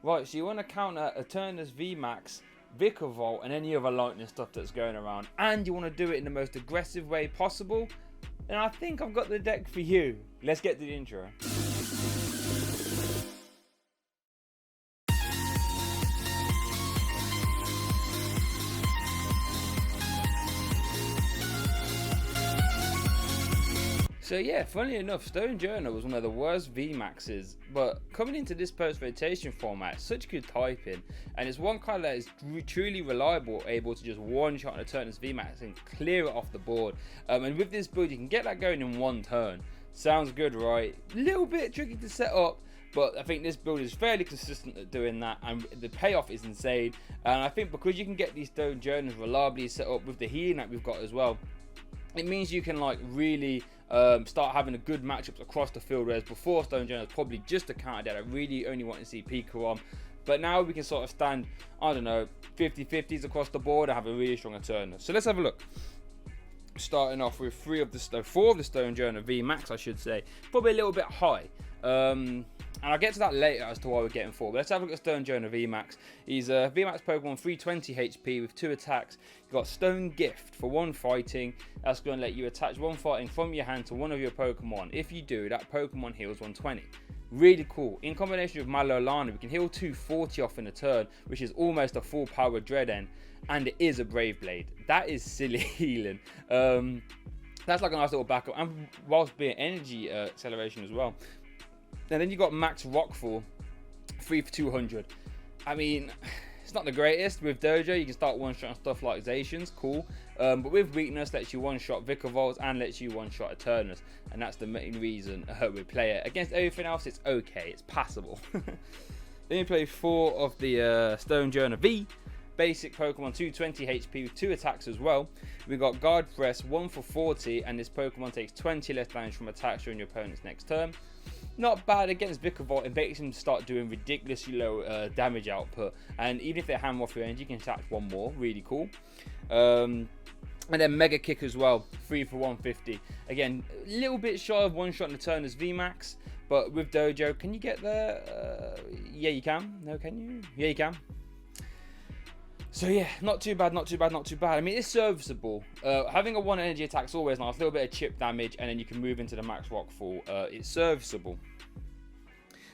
Right, so you want to counter Eternatus VMAX, Vikavolt, and any other lightning stuff that's going around. And you want to do it in the most aggressive way possible. And I think I've got the deck for you. Let's get to the intro. So yeah, funnily enough, Stonjourner was one of the worst VMAXs, but coming into this post-rotation format, such good typing, and it's one card that is truly reliable, able to just one-shot an Eternatus VMAX and clear it off the board. And with this build, you can get that going in one turn. Sounds good, right? A little bit tricky to set up, but I think this build is fairly consistent at doing that, and the payoff is insane. And I think because you can get these Stonjourners reliably set up with the healing that we've got as well, it means you can like really start having a good matchups across the field, whereas before Stonjourner was probably just a counter deck. I really only want to see Pikarom, but now we can sort of stand, I don't know, 50-50s across the board and have a really strong Eternatus. So let's have a look. Starting off with four of the Stonjourner VMAX, I should say, probably a little bit high. And I'll get to that later as to why we're getting 4. But let's have a look at Stonjourner VMAX. He's a VMAX Pokemon, 320 HP with 2 attacks. You've got Stone Gift for 1 fighting. That's going to let you attach 1 fighting from your hand to one of your Pokemon. If you do, that Pokemon heals 120. Really cool. In combination with Malamar, we can heal 240 off in a turn, which is almost a full power Dread End. And it is a Brave Blade. That is silly healing. That's like a nice little backup. And whilst being energy acceleration as well. And then you got Max Rockfall, 3 for 200. I mean, it's not the greatest. With Dojo, you can start one-shotting stuff like Zacians, cool. But with Weakness, lets you one-shot Vikavolt and lets you one-shot Eternatus. And that's the main reason we play it. Against everything else, it's okay. It's passable. Then you play 4 of the Stonjourner V. Basic Pokemon, 220 HP with 2 attacks as well. We got Guard Press, 1 for 40. And this Pokemon takes 20 less damage from attacks during your opponent's next turn. Not bad against Vikavolt. It makes him start doing ridiculously low damage output, and even if they hammer off your range, you can attach 1 more. Really cool. And then Mega Kick as well, 3 for 150. Again, a little bit shy of one-shot Eternatus VMAX, but with Dojo, can you get there? Yeah, you can. No, can you? Yeah, you can. So yeah, not too bad, not too bad, not too bad. I mean, it's serviceable. Having a 1 energy attack is always nice. A little bit of chip damage, and then you can move into the Max Rockfall. It's serviceable.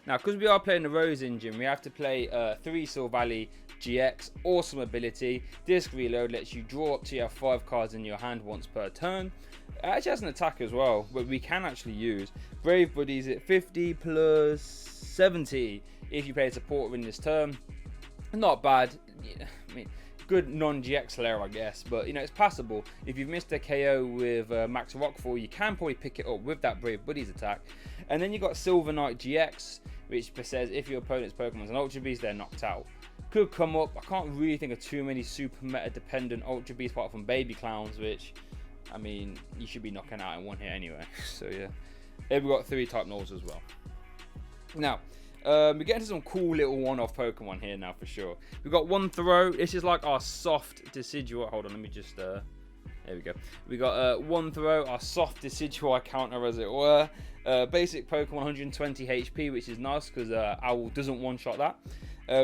Now, because we are playing the Rose engine, we have to play 3 Silvally GX. Awesome ability. Disc Reload lets you draw up to your 5 cards in your hand once per turn. It actually has an attack as well, but we can actually use. Brave Buddies at 50 plus 70 if you play a supporter in this turn. Not bad. Yeah, I mean, good non-GX layer, I guess, but you know, it's passable. If you've missed a KO with Max Rockfall, you can probably pick it up with that Brave Buddies attack. And then you got Silver Knight GX, which says if your opponent's Pokemon's an Ultra Beast, they're knocked out. Could come up. I can't really think of too many super meta dependent Ultra Beasts apart from Baby Clowns, which, I mean, you should be knocking out in one hit anyway. So yeah, here we got 3 type nulls as well. Now, we get into some cool little one-off Pokemon here now for sure. We've got 1 Throw. This is like our soft Decidueye. Hold on, let me just... there we go. We got 1 Throw, our soft Decidueye counter as it were. Basic Pokemon, 120 HP, which is nice because Owl doesn't one-shot that.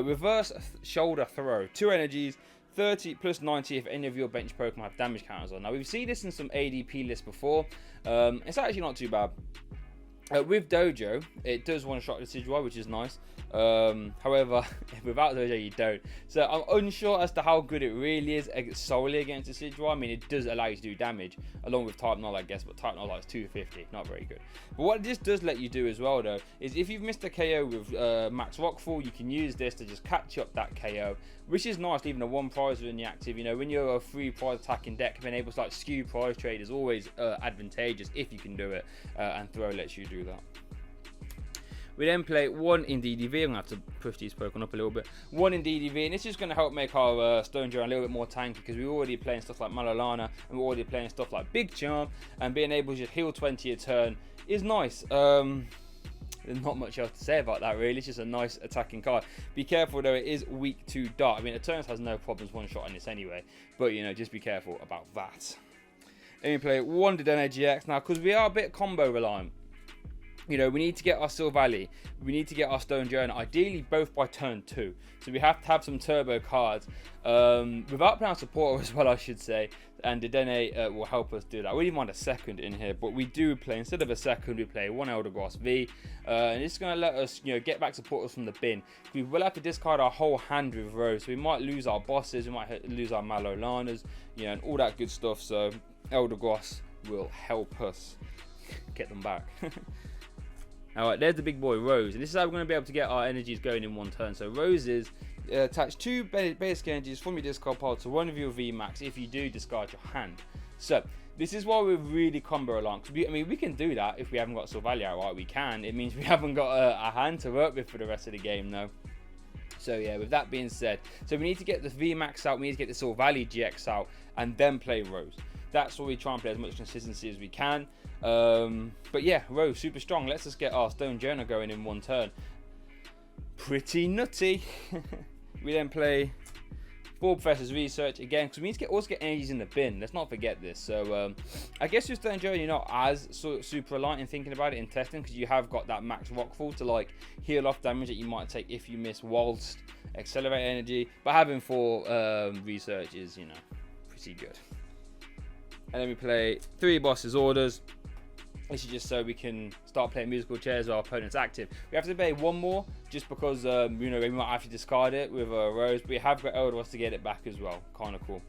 Reverse Shoulder Throw. 2 energies. 30 plus 90 if any of your bench Pokemon have damage counters on. Now, we've seen this in some ADP lists before. It's actually not too bad. With Dojo, it does one-shot Decidueye, which is nice. However, without Dojo, you don't. So I'm unsure as to how good it really is solely against Decidueye. I mean, it does allow you to do damage, along with Type Null, I guess, but Type Null is 250, not very good. But what this does let you do as well, though, is if you've missed a KO with Max Rockfall, you can use this to just catch up that KO, which is nice, leaving a 1 prize in the active. You know, when you're a 3 prize attacking deck, being able to like skew prize trade is always advantageous if you can do it, and Throw lets you do that. We then play 1 in DDV. I'm going to have to push these Pokemon up a little bit. 1 in DDV, and it's just going to help make our Stonjourner a little bit more tanky because we're already playing stuff like Malalana and we're already playing stuff like Big Charm, and being able to just heal 20 a turn is nice. There's not much else to say about that really. It's just a nice attacking card. Be careful though, it is weak to Dark. I mean, Eternatus has no problems one-shotting this anyway, but you know, just be careful about that. Then we play 1 Dedenne GX now because we are a bit combo reliant. you know, we need to get our Silvally, we need to get our Stonjourner, ideally both by turn 2. So we have to have some turbo cards, without playing our supporter as well, I should say, and Dedenne will help us do that. We didn't want a second in here, but we do play, instead of a second, we play one Eldegoss V, and it's going to let us, you know, get back supporters from the bin. We will have to discard our whole hand with Rose, so we might lose our bosses, we might lose our Malolanas, you know, and all that good stuff, so Eldegoss will help us get them back. Alright, there's the big boy Rose, and this is how we're going to be able to get our energies going in one turn. So Roses attach 2 basic energies from your discard pile to one of your VMAX if you do discard your hand. So this is why we're really combo reliant. I mean, we can do that if we haven't got Silvally out, right? We can. It means we haven't got a hand to work with for the rest of the game, though. So yeah, with that being said, so we need to get the VMAX out, we need to get the Silvally GX out, and then play Rose. That's what we try and play as much consistency as we can. But yeah, Rose, super strong. Let's just get our Stonjourner going in one turn. Pretty nutty. We then play 4 Professor's Research again, because we need to also get energies in the bin. Let's not forget this. So I guess with Stonjourner, you're not as super reliant in thinking about it in testing, because you have got that max rockfall to like heal off damage that you might take if you miss whilst accelerate energy. But having 4 research is, you know, pretty good. And then we play 3 Boss's Orders. This is just so we can start playing musical chairs while our opponent's active. We have to play 1 more just because, you know, we might have to discard it with a Rose. But we have got Eldegoss to get it back as well. Kind of cool.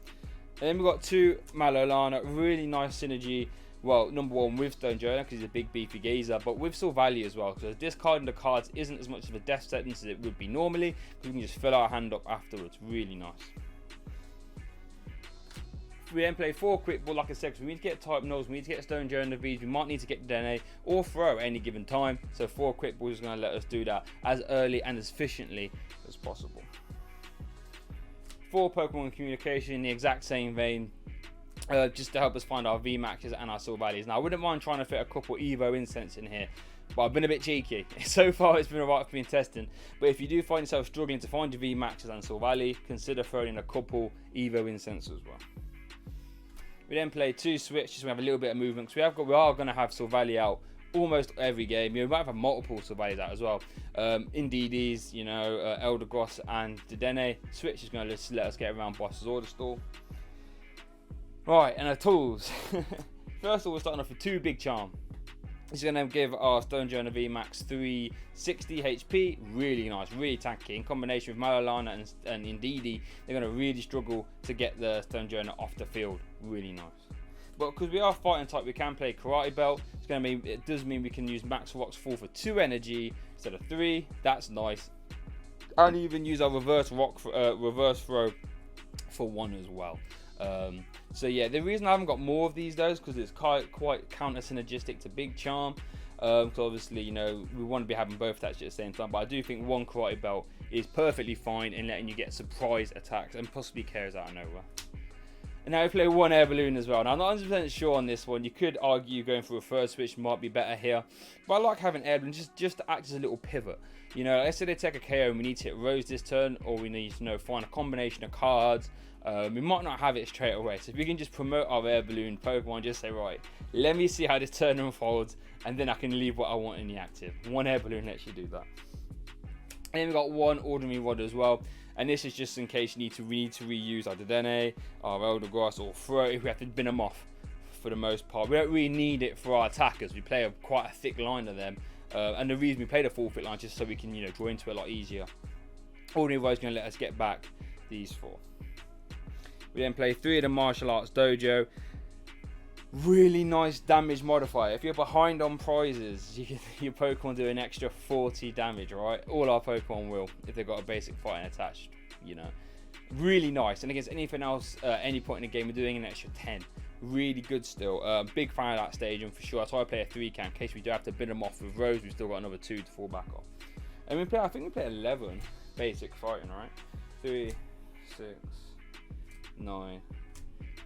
And then we've got 2 Malolana. Really nice synergy. Well, number 1 with Stonjourner because he's a big beefy geezer. But with Silvally as well. Because discarding the cards isn't as much of a death sentence as it would be normally. We can just fill our hand up afterwards. Really nice. We then play 4 quick ball, like I said, because we need to get type nulls, we need to get Stonjourner V's, we might need to get Dedenne or throw at any given time. So 4 quick balls is going to let us do that as early and as efficiently as possible. 4 Pokemon Communication in the exact same vein, just to help us find our VMAXs and our Silvallies. Now I wouldn't mind trying to fit a couple Evo Incense in here, but I've been a bit cheeky. So far it's been alright for me in testing, but if you do find yourself struggling to find your VMAXs and Silvally, consider throwing in a couple Evo Incense as well. We then play 2 Switch, just so we have a little bit of movement, because we are going to have Silvally out almost every game. You know, we might have multiple Silvallies out as well. Indeed's, you know, Eldegoss and Dedenne. Switch is going to just let us get around Boss's Order Stall. Right, and our tools. First of all, we're starting off with 2 Big Charm. This is going to give our Stonjourner VMAX 360 HP. Really nice, really tanky. In combination with Malolana and Indeedee, they're going to really struggle to get the Stonjourner off the field. Really nice. But because we are fighting type, we can play Karate Belt. It's going to mean, it does mean we can use Max Rocks Fall for 2 energy instead of 3. That's nice. And even use our reverse throw for 1 as well. So yeah, the reason I haven't got more of these though is because it's quite counter synergistic to Big Charm. So obviously, you know, we want to be having both attached at the same time, but I do think 1 Karate Belt is perfectly fine in letting you get surprise attacks and possibly KOs out of nowhere. And now we play 1 Air Balloon as well. Now I'm not 100% sure on this one. You could argue going for a first switch might be better here, but I like having Air Balloon just to act as a little pivot. You know, let's say they take a KO and we need to hit Rose this turn, or we need to, you know, find a combination of cards. We might not have it straight away, so if we can just promote our Air Balloon Pokemon, just say, right, let me see how this turn unfolds, and then I can leave what I want in the active. 1 Air Balloon lets you do that. And then we've got 1 Ordinary Rod as well, and this is just in case we need to reuse our Dedenne, our Eldegoss, or throw if we have to bin them off for the most part. We don't really need it for our attackers. We play quite a thick line of them, and the reason we play the full thick line is just so we can, you know, draw into it a lot easier. Ordinary Rod is going to let us get back these 4. We then play 3 of the Martial Arts Dojo. Really nice damage modifier. If you're behind on prizes, your Pokemon do an extra 40 damage, right? All our Pokemon will, if they've got a basic fighting attached, you know. Really nice. And against anything else, any point in the game, we're doing an extra 10. Really good still. Big fan of that stadium for sure. That's why I play a 3-can in case we do have to bid them off with Rose. We've still got another 2 to fall back on. And we play, I think we play 11 basic fighting, right? 3, 6, 9,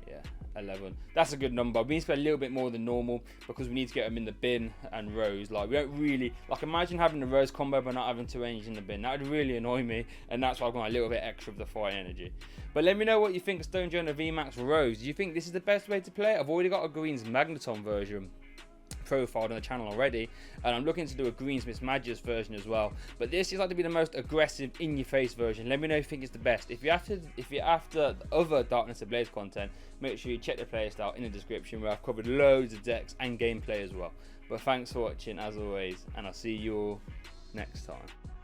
yeah, 11. That's a good number. We need to play a little bit more than normal because we need to get them in the bin and Rose. Like, we don't really, like, imagine having the Rose combo but not having 2 energies in the bin. That would really annoy me, and that's why I've got a little bit extra of the fight energy. But let me know what you think of Stonjourner VMAX Rose. Do you think this is the best way to play it? I've already got a Green's Magneton version profiled on the channel already, and I'm looking to do a Greensmith Magius version as well. But this is like to be the most aggressive, in-your-face version. Let me know if you think it's the best. If you're after the other Darkness Ablaze content, make sure you check the playlist out in the description, where I've covered loads of decks and gameplay as well. But thanks for watching as always, and I'll see you all next time.